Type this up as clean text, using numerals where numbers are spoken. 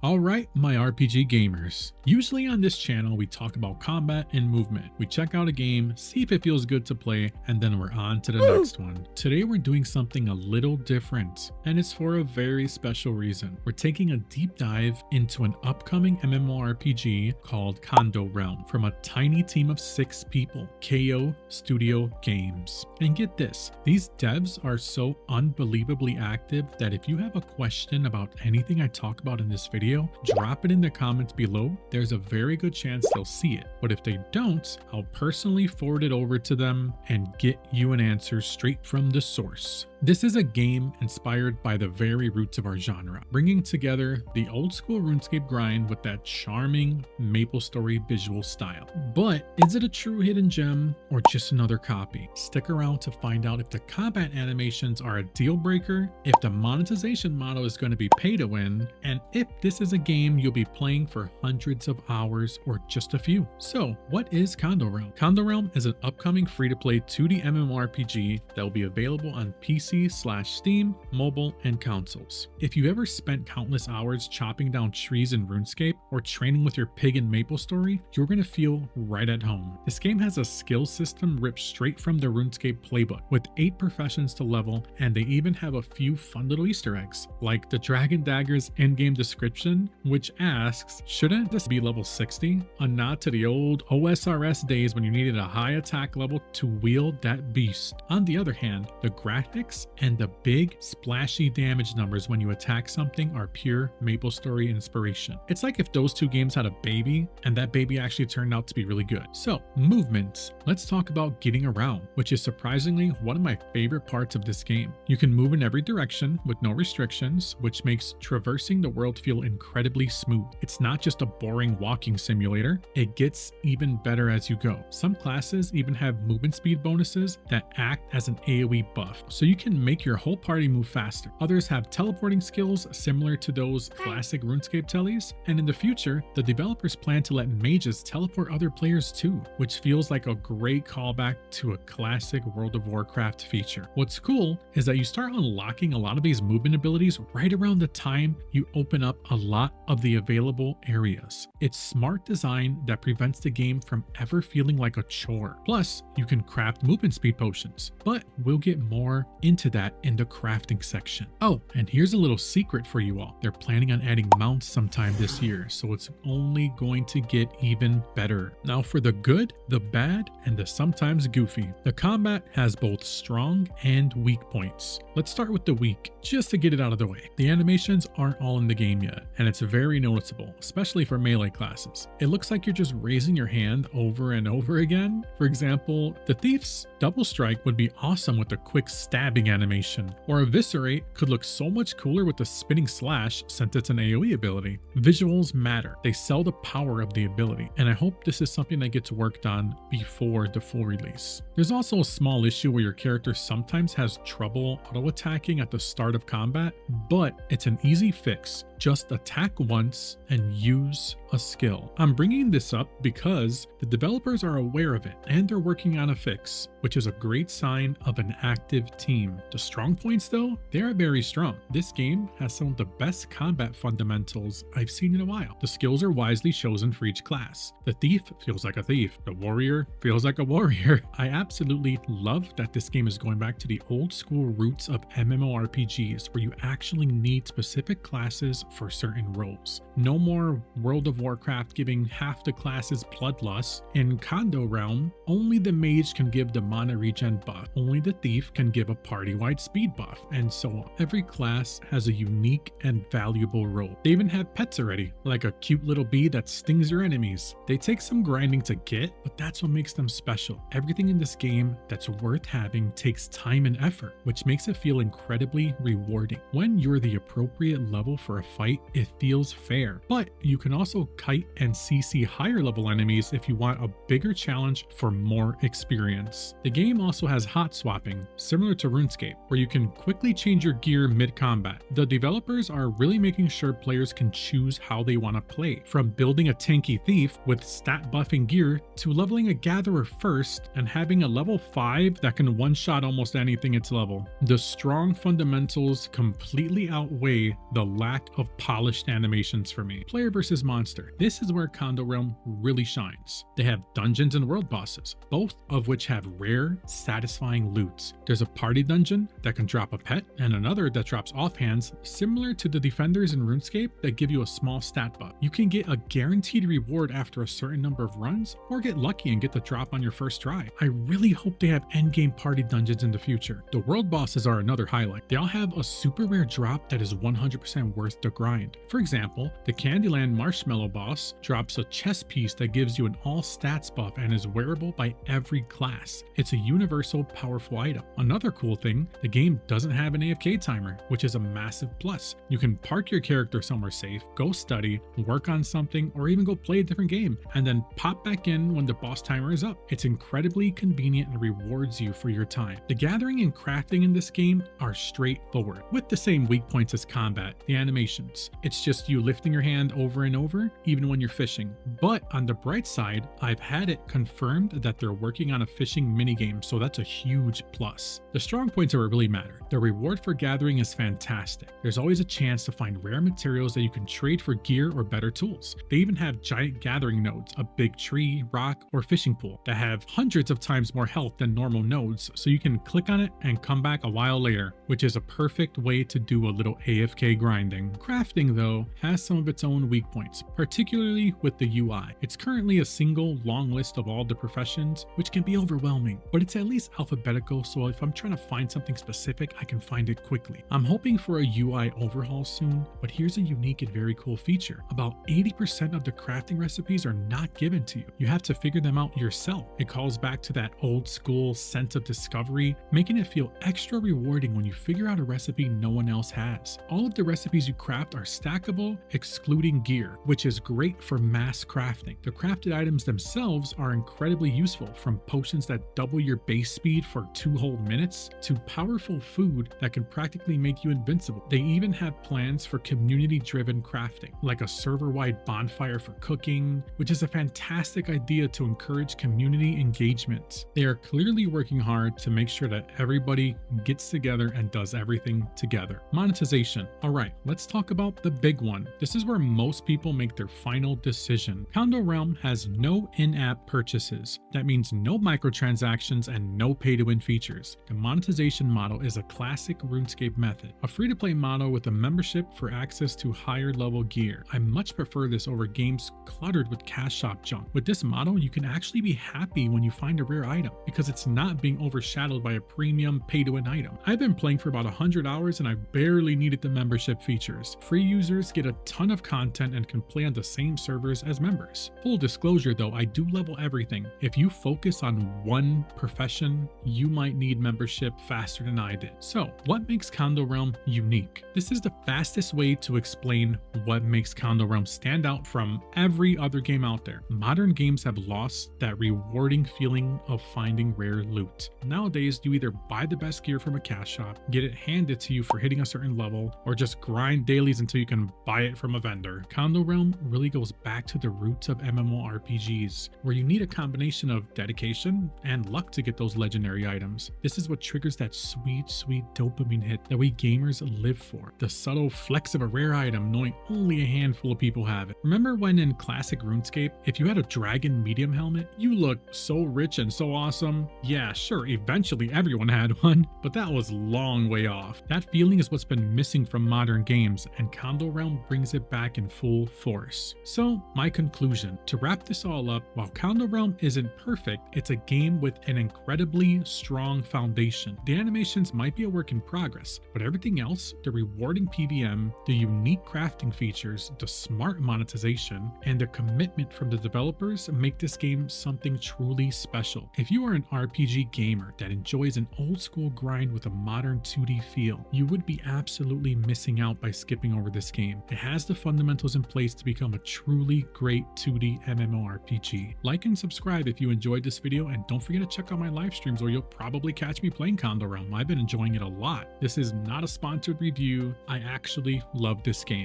Alright, my RPG gamers. Usually on this channel we talk about combat and movement. We check out a game, see if it feels good to play, and then we're on to the next one. Today we're doing something a little different, and it's for a very special reason. We're taking a deep dive into an upcoming MMORPG called Kando Realm from a tiny team of 6 people, KO Studio Games. And get this, these devs are so unbelievably active that if you have a question about anything I talk about in this video, drop it in the comments below. There's a very good chance they'll see it, but if they don't, I'll personally forward it over to them and get you an answer straight from the source. This is a game inspired by the very roots of our genre, bringing together the old school RuneScape grind with that charming MapleStory visual style. But is it a true hidden gem or just another copy? Stick around to find out if the combat animations are a deal breaker, if the monetization model is going to be pay to win, and if this is a game you'll be playing for hundreds of hours or just a few. So what is Kando Realm? Kando Realm is an upcoming free-to-play 2D MMORPG that will be available on PC/Steam, mobile, and consoles. If you've ever spent countless hours chopping down trees in RuneScape or training with your pig in MapleStory, you're going to feel right at home. This game has a skill system ripped straight from the RuneScape playbook, with 8 professions to level, and they even have a few fun little Easter eggs, like the Dragon Dagger's in-game description, which asks, shouldn't this be level 60? A nod to the old OSRS days when you needed a high attack level to wield that beast. On the other hand, the graphics and the big splashy damage numbers when you attack something are pure MapleStory inspiration. It's like if those two games had a baby and that baby actually turned out to be really good. So, movements. Let's talk about getting around, which is surprisingly one of my favorite parts of this game. You can move in every direction with no restrictions, which makes traversing the world feel incredibly smooth. It's not just a boring walking simulator, it gets even better as you go. Some classes even have movement speed bonuses that act as an AoE buff, so you can make your whole party move faster. Others have teleporting skills similar to those classic RuneScape tellies, and in the future, the developers plan to let mages teleport other players too, which feels like a great callback to a classic World of Warcraft feature. What's cool is that you start unlocking a lot of these movement abilities right around the time you open up a lot of the available areas. It's smart design that prevents the game from ever feeling like a chore. Plus, you can craft movement speed potions, but we'll get more into that in the crafting section. Oh, and here's a little secret for you all. They're planning on adding mounts sometime this year, so it's only going to get even better. Now for the good, the bad, and the sometimes goofy. The combat has both strong and weak points. Let's start with the weak, just to get it out of the way. The animations aren't all in the game yet, and it's very noticeable, especially for melee classes. It looks like you're just raising your hand over and over again. For example, the Thief's double strike would be awesome with a quick stabbing animation, or Eviscerate could look so much cooler with the spinning slash since it's an AoE ability. Visuals matter. They sell the power of the ability, and I hope this is something that gets worked on before the full release. There's also a small issue where your character sometimes has trouble auto-attacking at the start of combat, but it's an easy fix. Just attack once and use a skill. I'm bringing this up because the developers are aware of it and they're working on a fix, which is a great sign of an active team. The strong points though, they are very strong. This game has some of the best combat fundamentals I've seen in a while. The skills are wisely chosen for each class. The thief feels like a thief. The warrior feels like a warrior. I absolutely love that this game is going back to the old school roots of MMORPGs where you actually need specific classes for certain roles. No more World of Warcraft giving half the classes bloodlust. In Kando Realm, only the mage can give the mana regen buff, only the thief can give a party-wide speed buff, and so on. Every class has a unique and valuable role. They even have pets already, like a cute little bee that stings your enemies. They take some grinding to get, but that's what makes them special. Everything in this game that's worth having takes time and effort, which makes it feel incredibly rewarding. When you're the appropriate level for a fight, it feels fair, but you can also kite and CC higher level enemies if you want a bigger challenge for more experience. The game also has hot swapping, similar to RuneScape. RuneScape, where you can quickly change your gear mid-combat. The developers are really making sure players can choose how they want to play, from building a tanky thief with stat buffing gear to leveling a gatherer first and having a level 5 that can one-shot almost anything its level. The strong fundamentals completely outweigh the lack of polished animations for me. Player versus monster. This is where Kando Realm really shines. They have dungeons and world bosses, both of which have rare, satisfying loots. There's a party dungeon that can drop a pet, and another that drops offhands, similar to the defenders in RuneScape that give you a small stat buff. You can get a guaranteed reward after a certain number of runs, or get lucky and get the drop on your first try. I really hope they have endgame party dungeons in the future. The world bosses are another highlight. They all have a super rare drop that is 100% worth the grind. For example, the Candyland Marshmallow boss drops a chest piece that gives you an all stats buff and is wearable by every class. It's a universal powerful item. Another cool thing, the game doesn't have an AFK timer, which is a massive plus. You can park your character somewhere safe, go study, work on something, or even go play a different game, and then pop back in when the boss timer is up. It's incredibly convenient and rewards you for your time. The gathering and crafting in this game are straightforward, with the same weak points as combat, the animations. It's just you lifting your hand over and over, even when you're fishing. But on the bright side, I've had it confirmed that they're working on a fishing minigame, so that's a huge plus. The strong points are what really matter. The reward for gathering is fantastic. There's always a chance to find rare materials that you can trade for gear or better tools. They even have giant gathering nodes, a big tree, rock, or fishing pool that have hundreds of times more health than normal nodes, so you can click on it and come back a while later, which is a perfect way to do a little AFK grinding. Crafting, though, has some of its own weak points, particularly with the UI. It's currently a single long list of all the professions, which can be overwhelming, but it's at least alphabetical, so if I'm trying to find something specific, I can find it quickly. I'm hoping for a UI overhaul soon, but here's a unique and very cool feature. About 80% of the crafting recipes are not given to you. You have to figure them out yourself. It calls back to that old school sense of discovery, making it feel extra rewarding when you figure out a recipe no one else has. All of the recipes you craft are stackable, excluding gear, which is great for mass crafting. The crafted items themselves are incredibly useful, from potions that double your base speed for 2 whole minutes to powerful food that can practically make you invincible. They even have plans for community-driven crafting, like a server-wide bonfire for cooking, which is a fantastic idea to encourage community engagement. They are clearly working hard to make sure that everybody gets together and does everything together. Monetization. Alright, let's talk about the big one. This is where most people make their final decision. Kando Realm has no in-app purchases. That means no microtransactions and no pay-to-win features. The monetization model is a classic RuneScape method, a free-to-play model with a membership for access to higher level gear. I much prefer this over games cluttered with cash shop junk. With this model, you can actually be happy when you find a rare item, because it's not being overshadowed by a premium pay-to-win item. I've been playing for about 100 hours and I barely needed the membership features. Free users get a ton of content and can play on the same servers as members. Full disclosure though, I do level everything. If you focus on one profession, you might need membership faster than I did. So, what makes Kando Realm unique? This is the fastest way to explain what makes Kando Realm stand out from every other game out there. Modern games have lost that rewarding feeling of finding rare loot. Nowadays, you either buy the best gear from a cash shop, get it handed to you for hitting a certain level, or just grind dailies until you can buy it from a vendor. Kando Realm really goes back to the roots of MMORPGs, where you need a combination of dedication and luck to get those legendary items. This is what triggers that sweet dopamine hit that we gamers live for. The subtle flex of a rare item, knowing only a handful of people have it. Remember when in classic RuneScape, if you had a dragon medium helmet, you looked so rich and so awesome? Yeah, sure, eventually everyone had one, but that was long way off. That feeling is what's been missing from modern games, and Kando Realm brings it back in full force. So, my conclusion, to wrap this all up, while Kando Realm isn't perfect, it's a game with an incredibly strong foundation. The animations might be a work in progress, but everything else, the rewarding PvM, the unique crafting features, the smart monetization, and the commitment from the developers make this game something truly special. If you are an RPG gamer that enjoys an old school grind with a modern 2D feel, you would be absolutely missing out by skipping over this game. It has the fundamentals in place to become a truly great 2D MMORPG. Like and subscribe if you enjoyed this video, and don't forget to check out my live streams where you'll probably catch me playing Kando Kando Realm. I've been enjoying it a lot. This is not a sponsored review. I actually love this game.